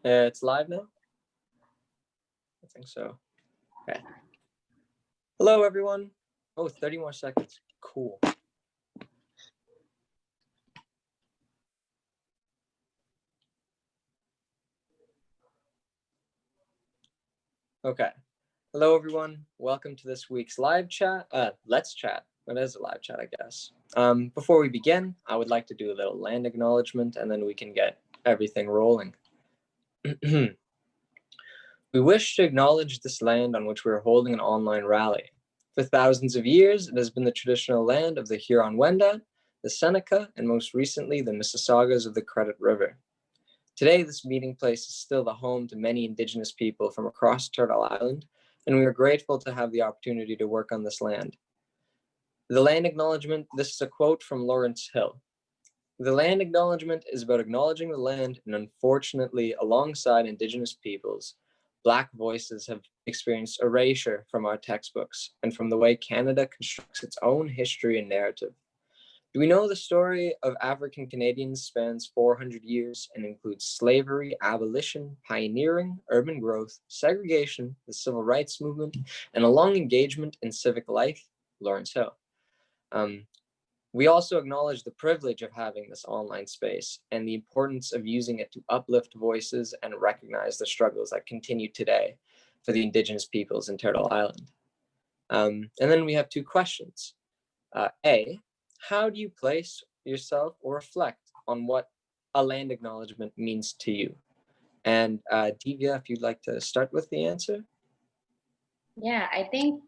It's live now? I think so. Okay. Hello, everyone. Oh, 30 more seconds. Cool. Okay. Hello, everyone. Welcome to this week's live chat. Let's chat. It is a live chat, I guess. Before we begin, I would like to do a little land acknowledgement, and then we can get everything rolling. We wish to acknowledge this land on which we are holding an online rally. For thousands of years, it has been the traditional land of the Huron-Wendat, the Seneca, and most recently, the Mississaugas of the Credit River. Today, this meeting place is still the home to many Indigenous people from across Turtle Island, and we are grateful to have the opportunity to work on this land. The land acknowledgement, this is a quote from Lawrence Hill. The land acknowledgement is about acknowledging the land, and unfortunately, alongside Indigenous peoples, Black voices have experienced erasure from our textbooks and from the way Canada constructs its own history and narrative. Do we know the story of African Canadians spans 400 years and includes slavery, abolition, pioneering, urban growth, segregation, the civil rights movement, and a long engagement in civic life? Lawrence Hill. We also acknowledge the privilege of having this online space and the importance of using it to uplift voices and recognize the struggles that continue today for the Indigenous peoples in Turtle Island. And then we have two questions. A, how do you place yourself or reflect on what a land acknowledgement means to you? And Divya, if you'd like to start with the answer. Yeah, I think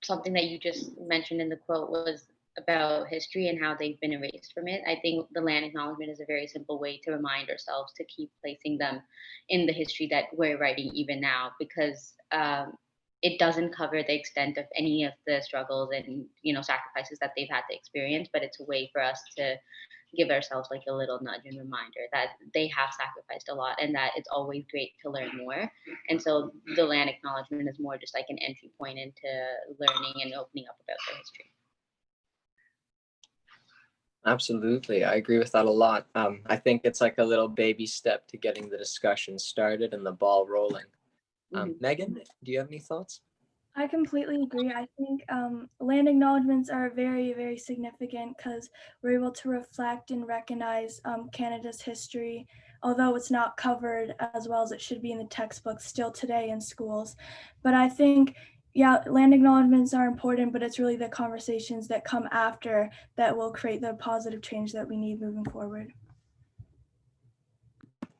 something that you just mentioned in the quote was about history and how they've been erased from it. I think the land acknowledgement is a very simple way to remind ourselves to keep placing them in the history that we're writing even now, because it doesn't cover the extent of any of the struggles and sacrifices that they've had to experience, but it's a way for us to give ourselves like a little nudge and reminder that they have sacrificed a lot and that it's always great to learn more. And so the land acknowledgement is more just like an entry point into learning and opening up about their history. Absolutely. I agree with that a lot. I think it's like a little baby step to getting the discussion started and the ball rolling. Megan, do you have any thoughts? I completely agree. I think land acknowledgements are very, very significant because we're able to reflect and recognize Canada's history, although it's not covered as well as it should be in the textbooks still today in schools. But I think, yeah, land acknowledgements are important, but it's really the conversations that come after that will create the positive change that we need moving forward.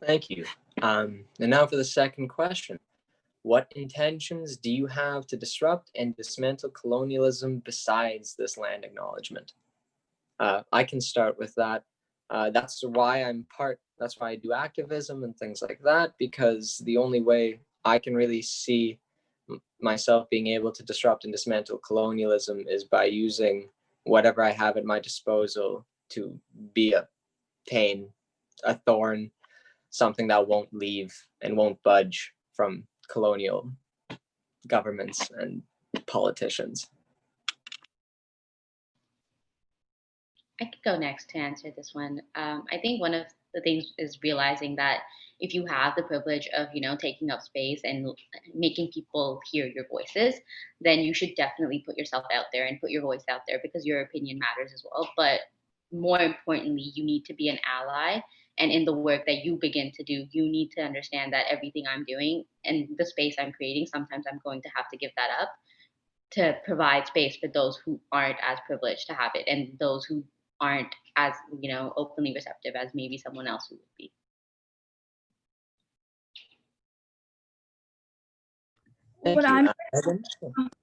Thank you. And now for the second question. What intentions do you have to disrupt and dismantle colonialism besides this land acknowledgement? I can start with that. That's why I do activism and things like that, because the only way I can really see myself being able to disrupt and dismantle colonialism is by using whatever I have at my disposal to be a pain, a thorn, something that won't leave and won't budge from colonial governments and politicians. I could go next to answer this one. I think one of the things is realizing that if you have the privilege of taking up space and making people hear your voices, then you should definitely put yourself out there and put your voice out there, because your opinion matters as well. But more importantly, you need to be an ally. And in the work that you begin to do, you need to understand that everything I'm doing and the space I'm creating, sometimes I'm going to have to give that up to provide space for those who aren't as privileged to have it, and those who aren't as openly receptive as maybe someone else who would be. Thank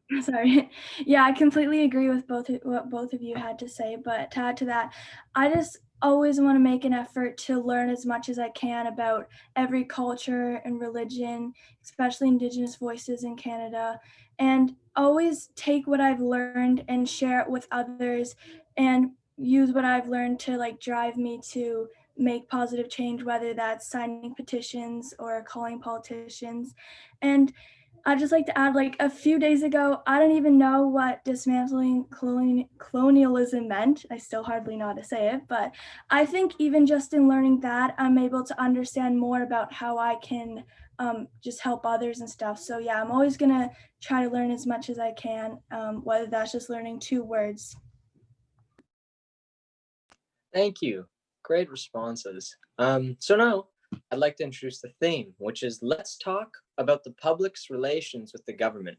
you. Sorry. Yeah, I completely agree with what both of you had to say. But to add to that, I just always want to make an effort to learn as much as I can about every culture and religion, especially Indigenous voices in Canada, and always take what I've learned and share it with others and use what I've learned to drive me to make positive change, whether that's signing petitions or calling politicians. And I'd just like to add, like a few days ago, I didn't even know what dismantling colonialism meant. I still hardly know how to say it, but I think even just in learning that, I'm able to understand more about how I can just help others and stuff. So yeah, I'm always gonna try to learn as much as I can, whether that's just learning 2 words. Thank you. Great responses. So now I'd like to introduce the theme, which is let's talk about the public's relations with the government.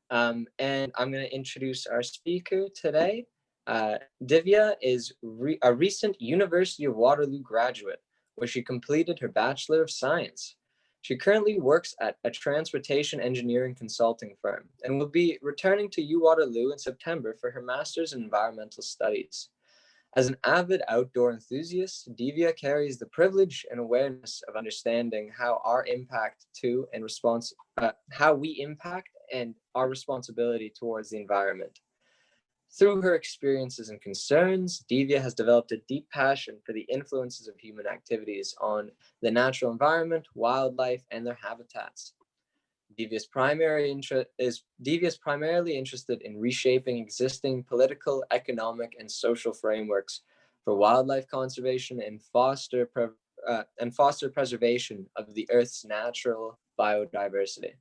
And I'm going to introduce our speaker today. Divya is a recent University of Waterloo graduate, where she completed her Bachelor of Science. She currently works at a transportation engineering consulting firm and will be returning to U Waterloo in September for her Master's in Environmental Studies. As an avid outdoor enthusiast, Divya carries the privilege and awareness of understanding how our impact to and how we impact and our responsibility towards the environment. Through her experiences and concerns, Divya has developed a deep passion for the influences of human activities on the natural environment, wildlife, and their habitats. Divya is primarily interested in reshaping existing political, economic, and social frameworks for wildlife conservation and foster preservation of the Earth's natural biodiversity.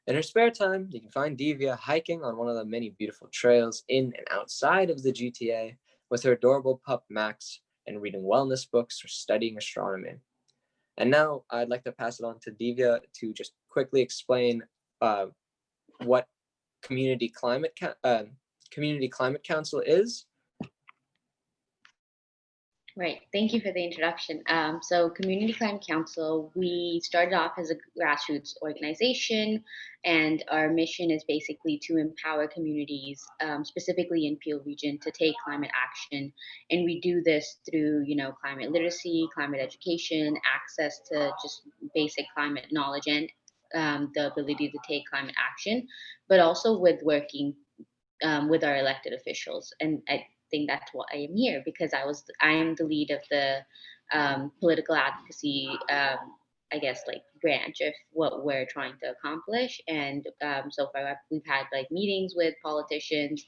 In her spare time, you can find Divya hiking on one of the many beautiful trails in and outside of the GTA with her adorable pup Max and reading wellness books or studying astronomy. And now I'd like to pass it on to Divya to just quickly explain what Community Climate Council is. Right. Thank you for the introduction. So, Community Climate Council, we started off as a grassroots organization, and our mission is basically to empower communities, specifically in Peel region, to take climate action. And we do this through, climate literacy, climate education, access to just basic climate knowledge, and the ability to take climate action, but also with working with our elected officials. And I think that's why I am here, because I am the lead of the political advocacy, I guess, like branch of what we're trying to accomplish. And so far we've had like meetings with politicians.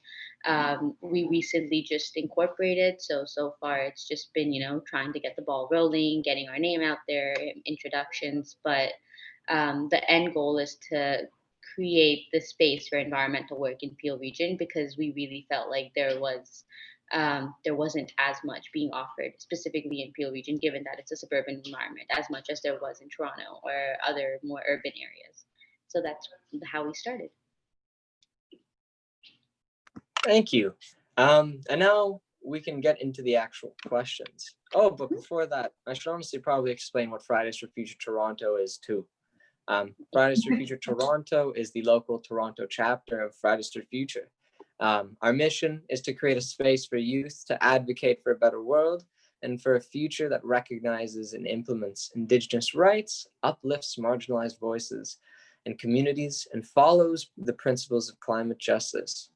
We recently just incorporated, so far it's just been trying to get the ball rolling, getting our name out there, introductions, but the end goal is to create the space for environmental work in Peel region, because we really felt like there wasn't as much being offered specifically in Peel region, given that it's a suburban environment, as much as there was in Toronto or other more urban areas. So that's how we started. Thank you. And now we can get into the actual questions. Oh, but before that, I should honestly probably explain what Fridays for Future Toronto is too. Fridays for Future Toronto is the local Toronto chapter of Fridays for Future. Our mission is to create a space for youth to advocate for a better world and for a future that recognizes and implements Indigenous rights, uplifts marginalized voices and communities, and follows the principles of climate justice.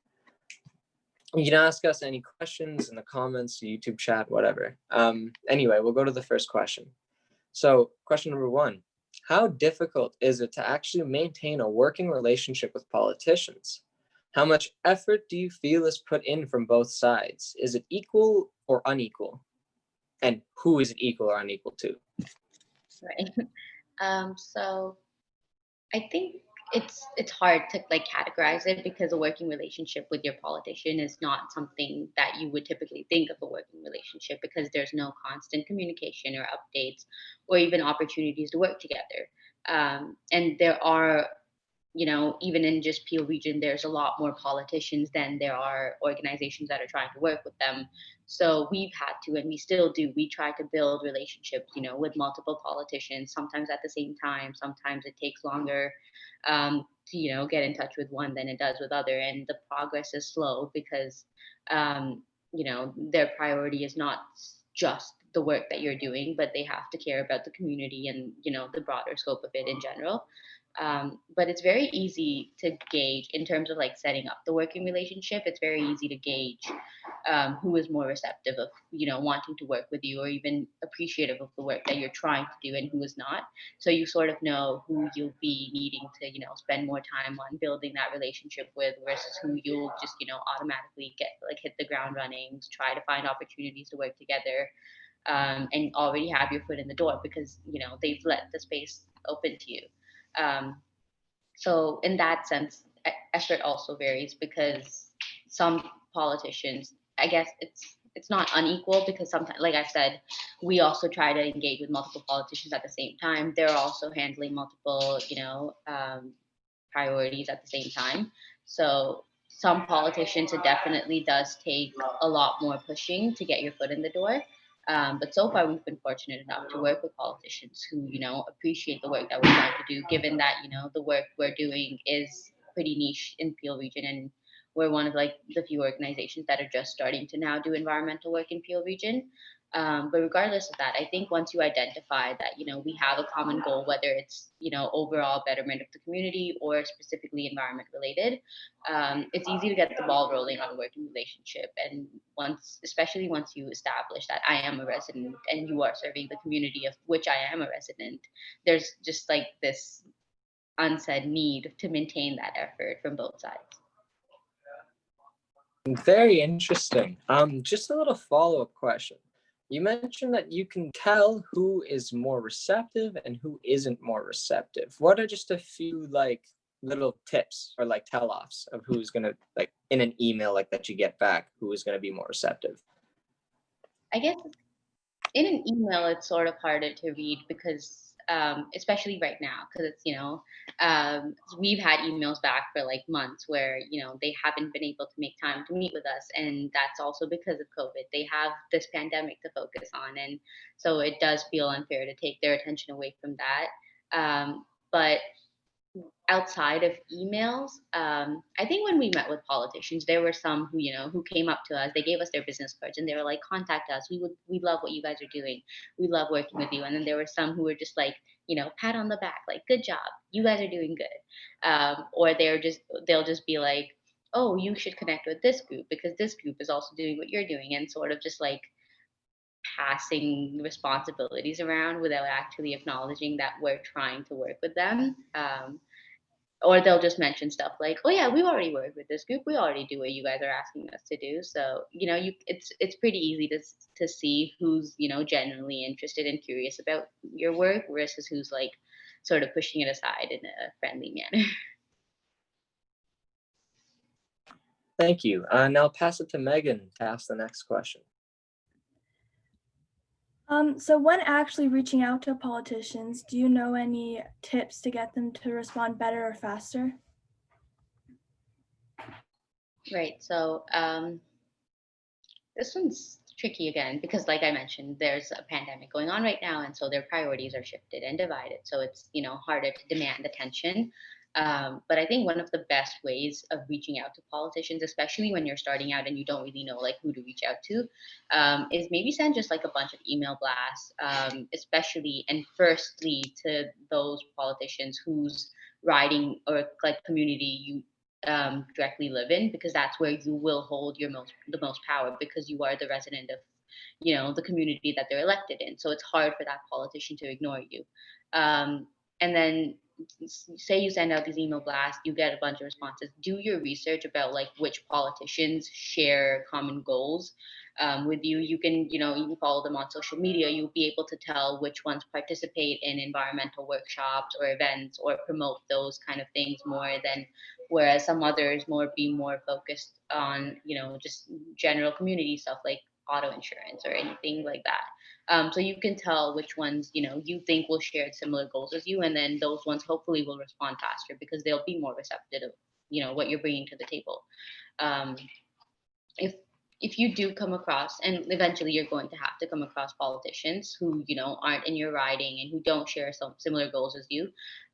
You can ask us any questions in the comments, YouTube chat, whatever. Anyway, we'll go to the first question. So, question number 1. How difficult is it to actually maintain a working relationship with politicians? How much effort do you feel is put in from both sides? Is it equal or unequal? And who is it equal or unequal to? Right. So I think it's hard to like categorize it, because a working relationship with your politician is not something that you would typically think of a working relationship, because there's no constant communication or updates or even opportunities to work together. And there are, even in just Peel region, there's a lot more politicians than there are organizations that are trying to work with them. So we've had to, and we still do, we try to build relationships, with multiple politicians, sometimes at the same time, sometimes it takes longer to, get in touch with one than it does with other. And the progress is slow because, their priority is not just the work that you're doing, but they have to care about the community and, the broader scope of it in general. But it's very easy to gauge in terms of like setting up the working relationship. It's very easy to gauge who is more receptive of wanting to work with you, or even appreciative of the work that you're trying to do, and who is not. So you sort of know who you'll be needing to spend more time on building that relationship with, versus who you'll just automatically get like hit the ground running, try to find opportunities to work together, and already have your foot in the door because they've let the space open to you. um, so in that sense, effort also varies because some politicians, I guess it's not unequal, because sometimes, like I said, we also try to engage with multiple politicians at the same time. They're also handling multiple, priorities at the same time. So some politicians, it definitely does take a lot more pushing to get your foot in the door. But so far, we've been fortunate enough to work with politicians who, appreciate the work that we're trying to do, given that, the work we're doing is pretty niche in Peel Region. And we're one of like the few organizations that are just starting to now do environmental work in Peel Region. But regardless of that, I think once you identify that, we have a common goal, whether it's, overall betterment of the community or specifically environment related, it's easy to get the ball rolling on a working relationship. And especially once you establish that I am a resident and you are serving the community of which I am a resident, there's just like this unsaid need to maintain that effort from both sides. Very interesting. Just a little follow-up question. You mentioned that you can tell who is more receptive and who isn't more receptive. What are just a few like little tips or like tell-offs of who's gonna, like in an email like that you get back, who is gonna be more receptive? I guess in an email, it's sort of harder to read because, especially right now, because it's, we've had emails back for like months where, they haven't been able to make time to meet with us. And that's also because of COVID. They have this pandemic to focus on. And so it does feel unfair to take their attention away from that. But outside of emails, I think when we met with politicians, there were some who who came up to us. They gave us their business cards and they were like, contact us, we love what you guys are doing, we love working with you. And then there were some who were just like, pat on the back, like, good job, you guys are doing good. Or they'll just be like, oh, you should connect with this group because this group is also doing what you're doing, and sort of just like passing responsibilities around without actually acknowledging that we're trying to work with them. Or they'll just mention stuff like, oh yeah, we've already worked with this group, we already do what you guys are asking us to do. So it's pretty easy to see who's genuinely interested and curious about your work versus who's like sort of pushing it aside in a friendly manner. Thank you. Now I'll pass it to Megan to ask the next question. So when actually reaching out to politicians, do you know any tips to get them to respond better or faster? Right. So this one's tricky again because, like I mentioned, there's a pandemic going on right now, and so their priorities are shifted and divided. So it's harder to demand attention. But I think one of the best ways of reaching out to politicians, especially when you're starting out and you don't really know like who to reach out to, is maybe send just like a bunch of email blasts, especially and firstly to those politicians whose riding or like community you directly live in, because that's where you will hold the most power, because you are the resident of the community that they're elected in. So it's hard for that politician to ignore you. And then say you send out these email blasts, you get a bunch of responses. Do your research about like which politicians share common goals with you. You can even follow them on social media. You'll be able to tell which ones participate in environmental workshops or events or promote those kind of things more than, whereas some others be more focused on just general community stuff like auto insurance or anything like that. So you can tell which ones you think will share similar goals as you, and then those ones hopefully will respond faster because they'll be more receptive of what you're bringing to the table. Um, if if you do come across, and eventually you're going to have to come across politicians who aren't in your riding and who don't share some similar goals as you,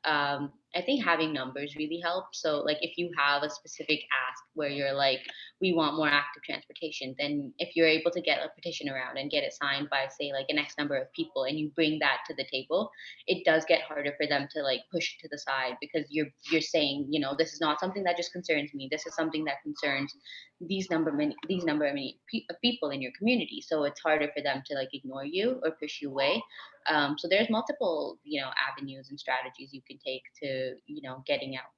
I think having numbers really helps. So like if you have a specific ask where you're like, we want more active transportation, then if you're able to get a petition around and get it signed by say like an X number of people, and you bring that to the table, it does get harder for them to like push it to the side, because you're saying, this is not something that just concerns me. This is something that concerns of people in your community. So it's harder for them to like ignore you or push you away. So there's multiple, avenues and strategies you can take to, getting out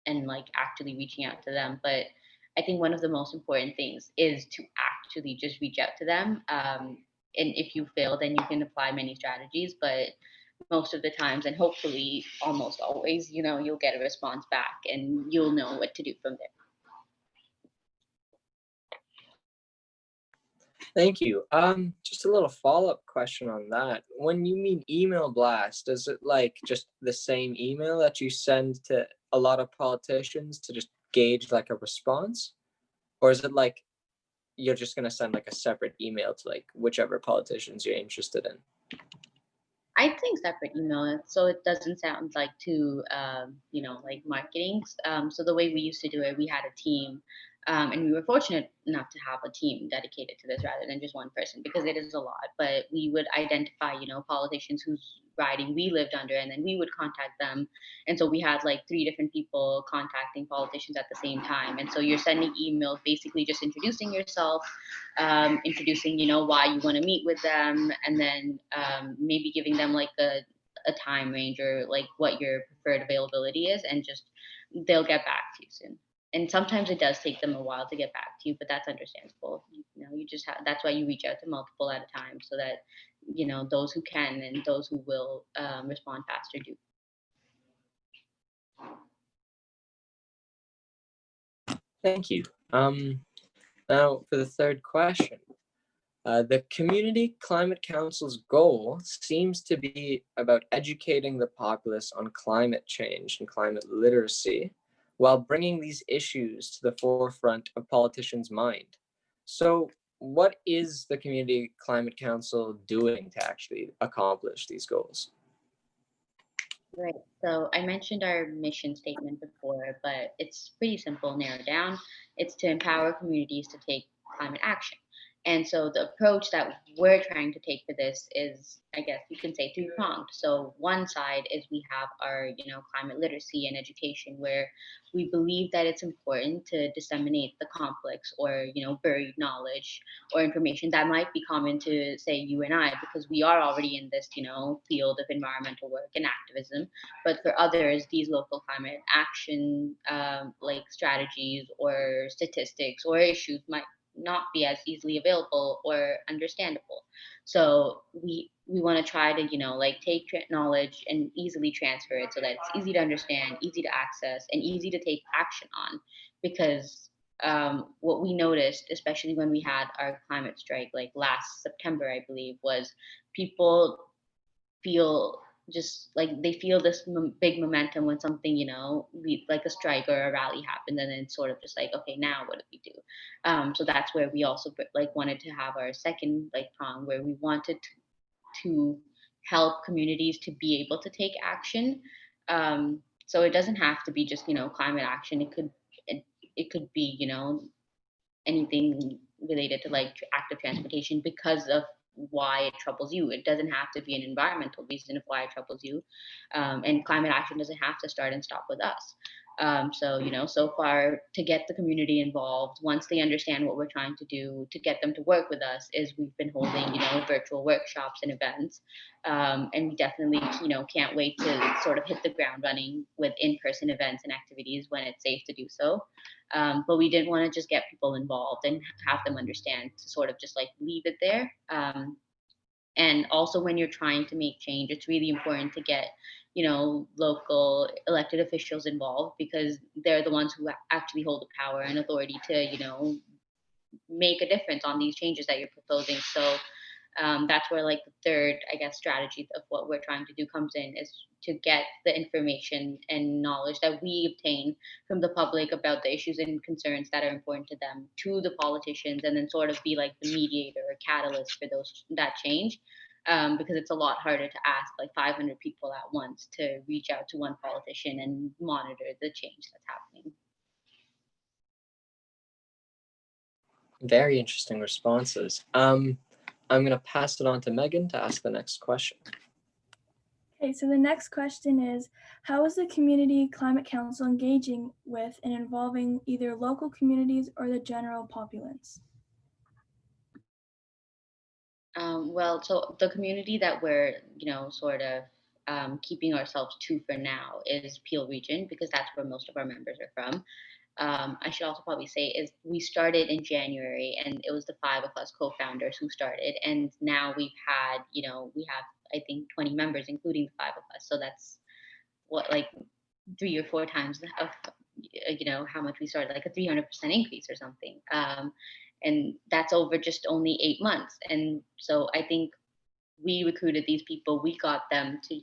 and like actually reaching out to them. But I think one of the most important things is to actually just reach out to them. And if you fail, then you can apply many strategies. But most of the times, and hopefully almost always, you'll get a response back and you'll know what to do from there. Thank you. Just a little follow-up question on that. When you mean email blast, is it like just the same email that you send to a lot of politicians to just gauge like a response? Or is it like you're just gonna send like a separate email to like whichever politicians you're interested in? I think separate email, so it doesn't sound like too, like marketing. So the way we used to do it, we had a team, and we were fortunate enough to have a team dedicated to this rather than just one person, because it is a lot. But we would identify, politicians whose riding we lived under, and then we would contact them. And so we had like three different people contacting politicians at the same time. And so you're sending emails, basically just introducing yourself, introducing, why you want to meet with them, and then maybe giving them like a time range or like what your preferred availability is, and just they'll get back to you soon. And sometimes it does take them a while to get back to you, but that's understandable. You just have, that's why you reach out to multiple at a time, so that those who can and those who will respond faster do. Thank you. Now for the third question. The Community Climate Council's goal seems to be about educating the populace on climate change and climate literacy, while bringing these issues to the forefront of politicians' mind. So, what is the Community Climate Council doing to actually accomplish these goals? Right. So I mentioned our mission statement before, but it's pretty simple, narrowed down. It's to empower communities to take climate action. And so the approach that we're trying to take for this is, I guess you can say, three-pronged. So one side is we have our, climate literacy and education, where we believe that it's important to disseminate the complex or, buried knowledge or information that might be common to, say, you and I, because we are already in this, field of environmental work and activism. But for others, these local climate action like strategies or statistics or issues might not be as easily available or understandable. So we want to try to like take knowledge and easily transfer it, so that it's easy to understand, easy to access, and easy to take action on. Because what we noticed, especially when we had our climate strike like last September, I believe, was people feel just like they feel this big momentum when something, like a strike or a rally happened, and then it's sort of just like, okay, now what do we do? So that's where we also like wanted to have our second like prong, where we wanted to help communities to be able to take action. So it doesn't have to be just climate action. It could be anything related to like active transportation, because of why it troubles you. It doesn't have to be an environmental reason of why it troubles you. And climate action doesn't have to start and stop with us. So, so far, to get the community involved, once they understand what we're trying to do, to get them to work with us, is we've been holding, virtual workshops and events. And we definitely, can't wait to sort of hit the ground running with in-person events and activities when it's safe to do so. But we didn't want to just get people involved and have them understand to sort of just like leave it there. And also, when you're trying to make change, it's really important to get, local elected officials involved, because they're the ones who actually hold the power and authority to, make a difference on these changes that you're proposing. So that's where like the third, I guess, strategy of what we're trying to do comes in, is to get the information and knowledge that we obtain from the public about the issues and concerns that are important to them to the politicians, and then sort of be like the mediator or catalyst for that change. because it's a lot harder to ask like 500 people at once to reach out to one politician and monitor the change that's happening. Very interesting responses. I'm going to pass it on to Megan to ask the next question. Okay, so the next question is, how is the Community Climate Council engaging with and involving either local communities or the general populace? Well, so the community that we're, sort of keeping ourselves to for now is Peel Region, because that's where most of our members are from. I should also probably say is we started in January, and it was the five of us co-founders who started, and now we have I think 20 members, including the five of us. So that's what, like 3 or 4 times of how much we started, like a 300% increase or something. And that's over just only 8 months. And so I think we recruited these people, we got them to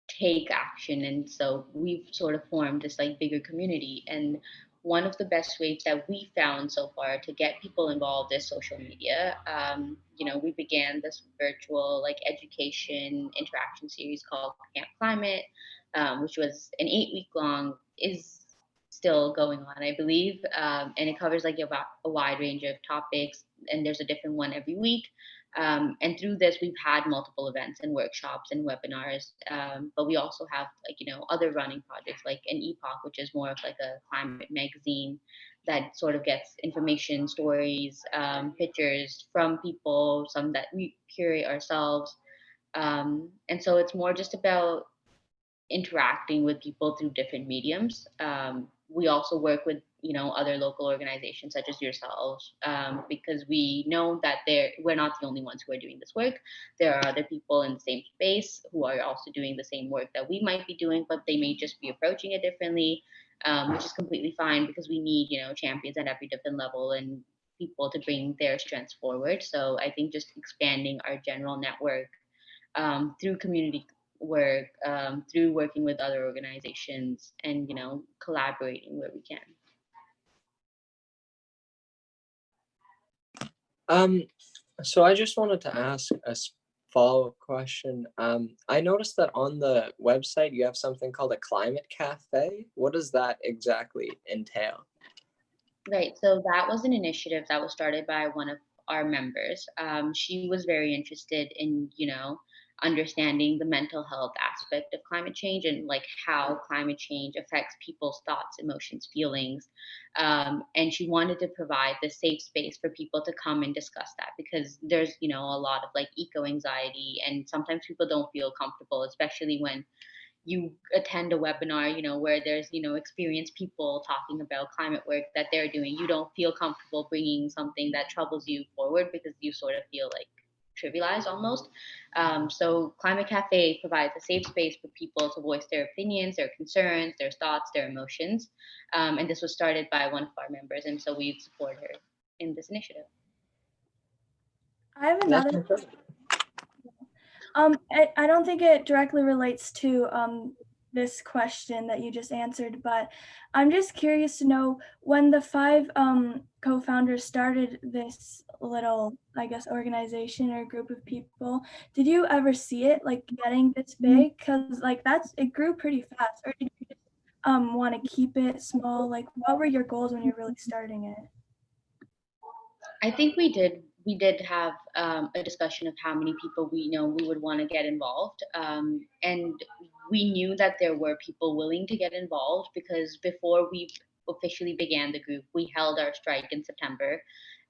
take action, and so we've sort of formed this like bigger community. And one of the best ways that we found so far to get people involved is social media. We began this virtual like education interaction series called Camp Climate, which was an 8-week long, is still going on, I believe, and it covers like a wide range of topics, and there's a different one every week. And through this, we've had multiple events and workshops and webinars. But we also have other running projects like an EPOC, which is more of like a climate magazine that sort of gets information, stories, pictures from people, some that we curate ourselves. And so it's more just about interacting with people through different mediums. We also work with other local organizations such as yourselves, because we know that we're not the only ones who are doing this work. There are other people in the same space who are also doing the same work that we might be doing, but they may just be approaching it differently, which is completely fine, because we need champions at every different level and people to bring their strengths forward. So I think just expanding our general network through community work, through working with other organizations, and collaborating where we can. So I just wanted to ask a follow-up question. I noticed that on the website you have something called a climate cafe. What does that exactly entail? Right. So that was an initiative that was started by one of our members. She was very interested in, understanding the mental health aspect of climate change, and like how climate change affects people's thoughts, emotions, feelings. And she wanted to provide the safe space for people to come and discuss that, because there's, a lot of like eco anxiety, and sometimes people don't feel comfortable, especially when you attend a webinar, where there's, experienced people talking about climate work that they're doing. You don't feel comfortable bringing something that troubles you forward, because you sort of feel like trivialized almost. So Climate Cafe provides a safe space for people to voice their opinions, their concerns, their thoughts, their emotions. And this was started by one of our members, and so we support her in this initiative. I have another. I don't think it directly relates to this question that you just answered, but I'm just curious to know, when the five co-founders started this little, I guess, organization or group of people, did you ever see it like getting this big? Because like it grew pretty fast. Or did you just want to keep it small? Like, what were your goals when you're really starting it? I think we did have a discussion of how many people we would want to get involved, and we knew that there were people willing to get involved, because before we officially began the group, we held our strike in September,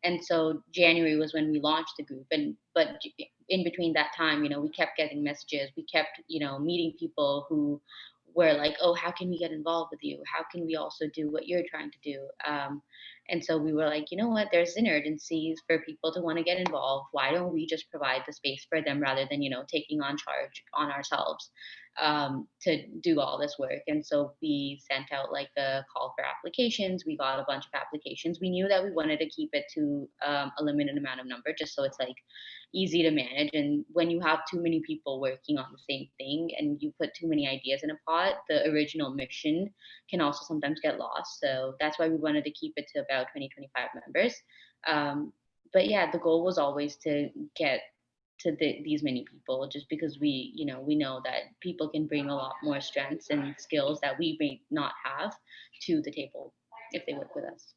and so January was when we launched the group. And but in between that time, we kept getting messages, we kept meeting people who were like, oh, how can we get involved with you? How can we also do what you're trying to do? And so we were like, you know what, there's an urgency for people to want to get involved. Why don't we just provide the space for them, rather than, taking on charge on ourselves to do all this work? And so we sent out like a call for applications. We got a bunch of applications. We knew that we wanted to keep it to a limited amount of number, just so it's like easy to manage. And when you have too many people working on the same thing and you put too many ideas in a pot, the original mission can also sometimes get lost. So that's why we wanted to keep it to about 20, 25 members. But yeah, the goal was always to get to these many people, just because we know that people can bring a lot more strengths and skills that we may not have to the table if they work with us.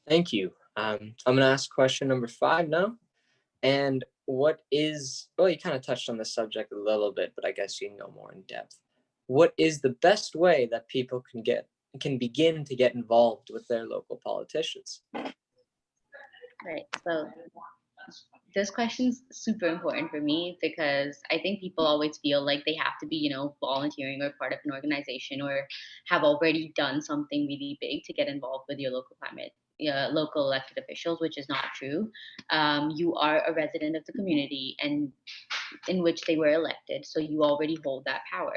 Thank you. I'm going to ask question number 5 now. And what is, well, you kind of touched on this subject a little bit, but I guess you can go more in depth. What is the best way that people can begin to get involved with their local politicians? Right. So this question's super important for me because I think people always feel like they have to be, volunteering or part of an organization or have already done something really big to get involved with your local climate. Local elected officials, which is not true. You are a resident of the community and in which they were elected, so you already hold that power.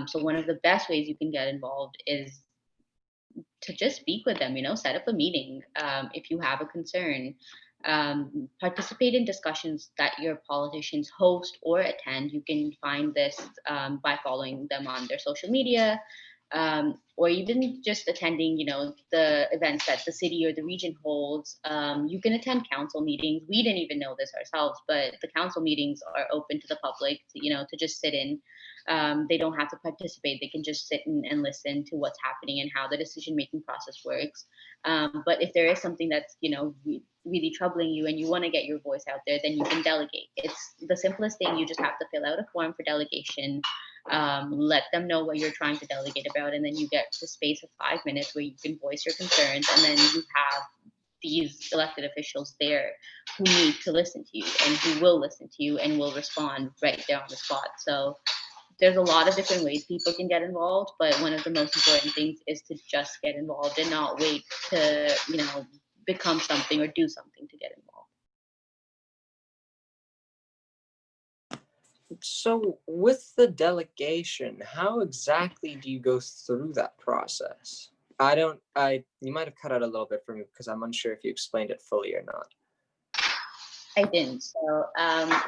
So one of the best ways you can get involved is to just speak with them, set up a meeting if you have a concern. Participate in discussions that your politicians host or attend. You can find this by following them on their social media, or even just attending, the events that the city or the region holds. You can attend council meetings. We didn't even know this ourselves, but the council meetings are open to the public, to just sit in. They don't have to participate. They can just sit and listen to what's happening and how the decision making process works. But if there is something that's really troubling you and you want to get your voice out there, then you can delegate. It's the simplest thing. You just have to fill out a form for delegation. Let them know what you're trying to delegate about, and then you get the space of 5 minutes where you can voice your concerns, and then you have these elected officials there who need to listen to you and who will listen to you and will respond right there on the spot. So there's a lot of different ways people can get involved, but one of the most important things is to just get involved and not wait to, become something or do something to get involved. So with the delegation, how exactly do you go through that process? You might have cut out a little bit for me because I'm unsure if you explained it fully or not. I didn't. So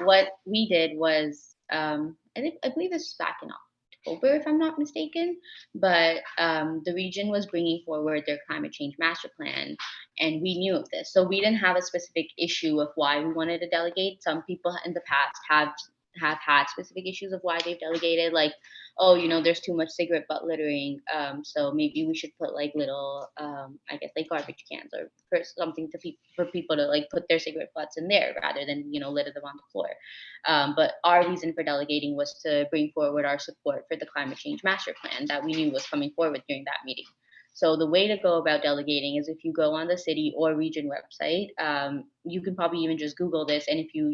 what we did was, I believe this was back in October, if I'm not mistaken. But the region was bringing forward their climate change master plan, and we knew of this. So we didn't have a specific issue of why we wanted to delegate. Some people in the past have had specific issues of why they've delegated, like, oh, there's too much cigarette butt littering, so maybe we should put like little, I guess, like garbage cans or for something for people to like put their cigarette butts in there rather than litter them on the floor. But our reason for delegating was to bring forward our support for the climate change master plan that we knew was coming forward during that meeting. So the way to go about delegating is if you go on the city or region website, you can probably even just Google this, and if you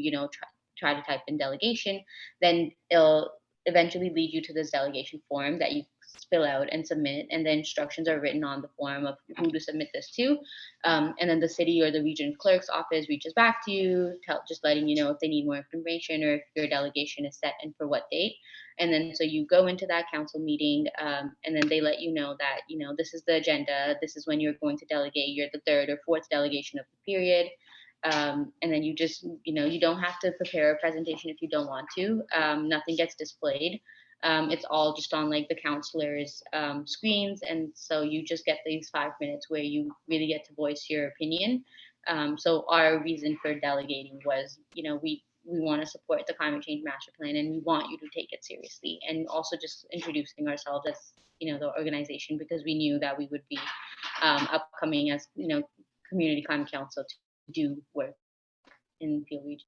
try to type in delegation, then it'll eventually lead you to this delegation form that you fill out and submit, and the instructions are written on the form of who to submit this to. And then the city or the region clerk's office reaches back to you, just letting you know if they need more information or if your delegation is set and for what date. And then so you go into that council meeting, and then they let you know that this is the agenda, this is when you're going to delegate. You're the third or fourth delegation of the period. And then you just, you don't have to prepare a presentation if you don't want to. Nothing gets displayed. It's all just on like the counselors' screens, and so you just get these 5 minutes where you really get to voice your opinion. So our reason for delegating was, we want to support the climate change master plan, and we want you to take it seriously, and also just introducing ourselves as the organization, because we knew that we would be upcoming as community climate council to do work in Peel region.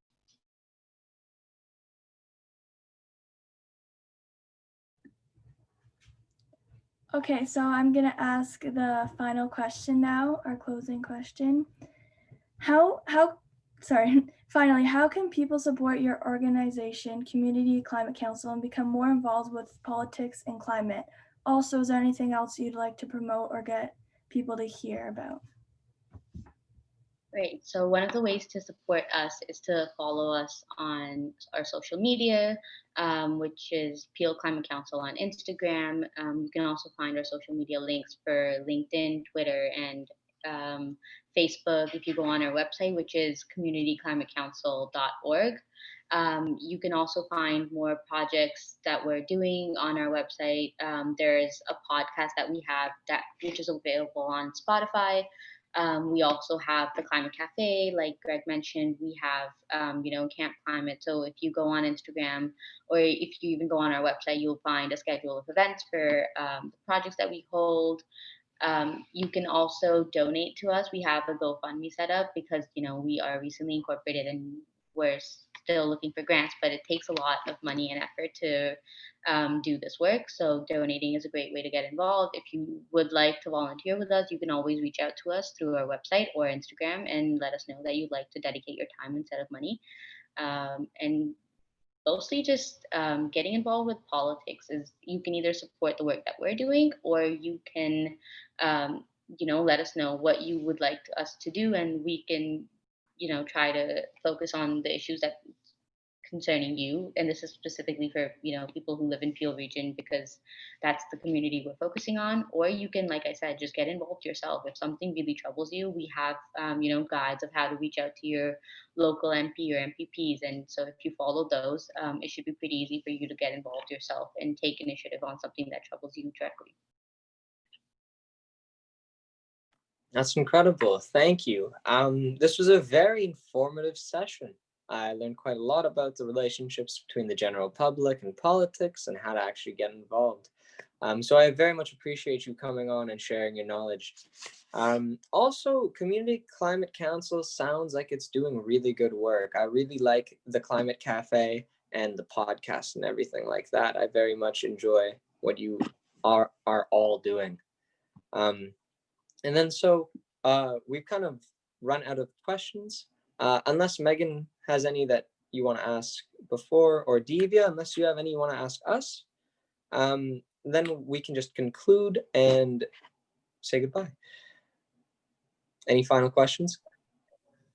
Okay, so I'm gonna ask the final question now, our closing question. Finally, how can people support your organization, Community Climate Council, and become more involved with politics and climate? Also, is there anything else you'd like to promote or get people to hear about? Right. So one of the ways to support us is to follow us on our social media, which is Peel Climate Council on Instagram. You can also find our social media links for LinkedIn, Twitter, and Facebook if you go on our website, which is communityclimatecouncil.org. You can also find more projects that we're doing on our website. There's a podcast that we have which is available on Spotify, We also have the Climate Cafe, like Greg mentioned. We have, Camp Climate. So if you go on Instagram or if you even go on our website, you'll find a schedule of events for the projects that we hold. You can also donate to us. We have a GoFundMe set up because we are recently incorporated and we're still looking for grants, but it takes a lot of money and effort to do this work. So donating is a great way to get involved. If you would like to volunteer with us, you can always reach out to us through our website or Instagram and let us know that you'd like to dedicate your time instead of money. And mostly just getting involved with politics is you can either support the work that we're doing or you can let us know what you would like us to do and we can try to focus on the issues that concerning you, and this is specifically for people who live in Peel region because that's the community we're focusing on. Or you can, like I said, just get involved yourself. If something really troubles you, we have guides of how to reach out to your local MP or MPPs, and so if you follow those, it should be pretty easy for you to get involved yourself and take initiative on something that troubles you directly. That's incredible. Thank you. This was a very informative session. I learned quite a lot about the relationships between the general public and politics and how to actually get involved. So I very much appreciate you coming on and sharing your knowledge. Also, Community Climate Council sounds like it's doing really good work. I really like the Climate Cafe and the podcast and everything like that. I very much enjoy what you are all doing. And then we've kind of run out of questions, unless Megan has any that you want to ask before, or Divya, unless you have any you want to ask us, then we can just conclude and say goodbye. Any final questions?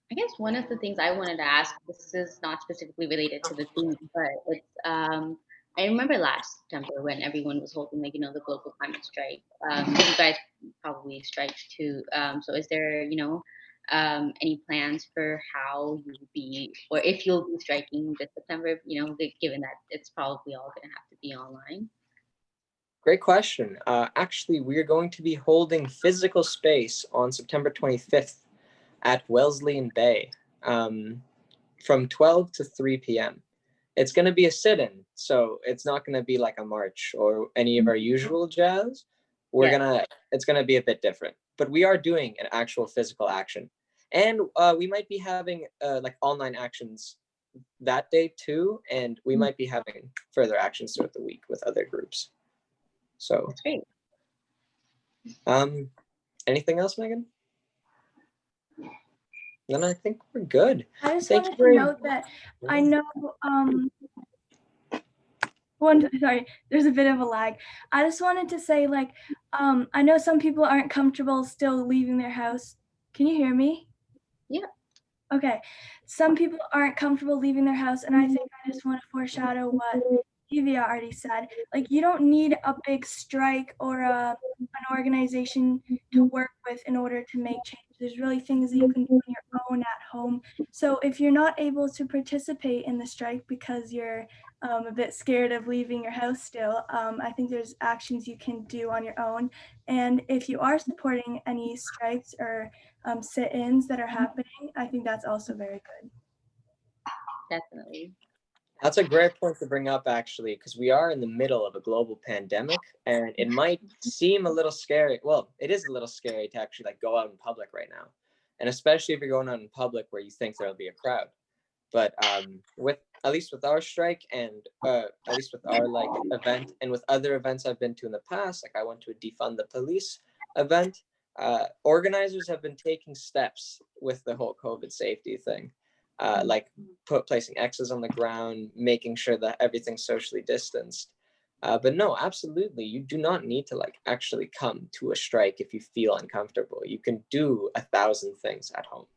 I guess one of the things I wanted to ask, this is not specifically related to the theme, but it's I remember last September when everyone was holding the global climate strike. You guys probably striked too. So is there any plans for how you'll be, or if you'll be striking this September? Given that it's probably all going to have to be online. Great question. Actually, we're going to be holding physical space on September 25th at Wesleyan Bay from 12 to 3 p.m. It's going to be a sit-in, so it's not going to be like a march or any of our usual jazz. It's going to be a bit different, but we are doing an actual physical action. And we might be having like online actions that day too, and we might be having further actions throughout the week with other groups. So that's great. Anything else, Megan? Then I think we're good. I just wanted to note that I know sorry, there's a bit of a lag. I just wanted to say, I know some people aren't comfortable still leaving their house. Can you hear me? Yeah. Okay. Some people aren't comfortable leaving their house, and I think I just want to foreshadow what Divya already said. Like, you don't need a big strike or an organization to work with in order to make change. There's really things that you can do on your own at home. So if you're not able to participate in the strike because you're a bit scared of leaving your house still, I think there's actions you can do on your own. And if you are supporting any strikes or sit-ins that are happening, I think that's also very good. Definitely. That's a great point to bring up, actually, because we are in the middle of a global pandemic, and it might seem a little scary. Well, it is a little scary to actually go out in public right now, and especially if you're going out in public where you think there'll be a crowd. But with at least with our strike and at least with our event and with other events I've been to in the past, like I went to a defund the police event, organizers have been taking steps with the whole COVID safety thing. Placing X's on the ground, making sure that everything's socially distanced. But no, absolutely, you do not need to actually come to a strike if you feel uncomfortable. You can do 1,000 things at home.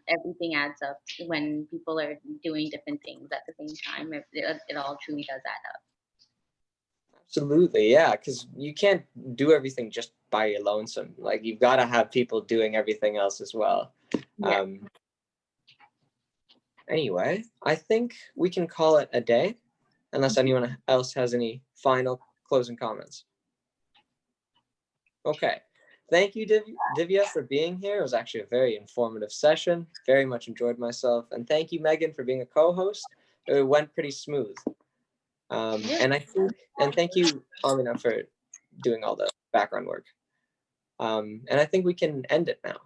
Everything adds up when people are doing different things at the same time. It all truly does add up. Absolutely, yeah, because you can't do everything just by your lonesome. You've got to have people doing everything else as well. Yeah. Anyway, I think we can call it a day, unless anyone else has any final closing comments. Okay. Thank you, Divya, for being here. It was actually a very informative session. Very much enjoyed myself. And thank you, Megan, for being a co-host. It went pretty smooth. And thank you, Amina, for doing all the background work. And I think we can end it now.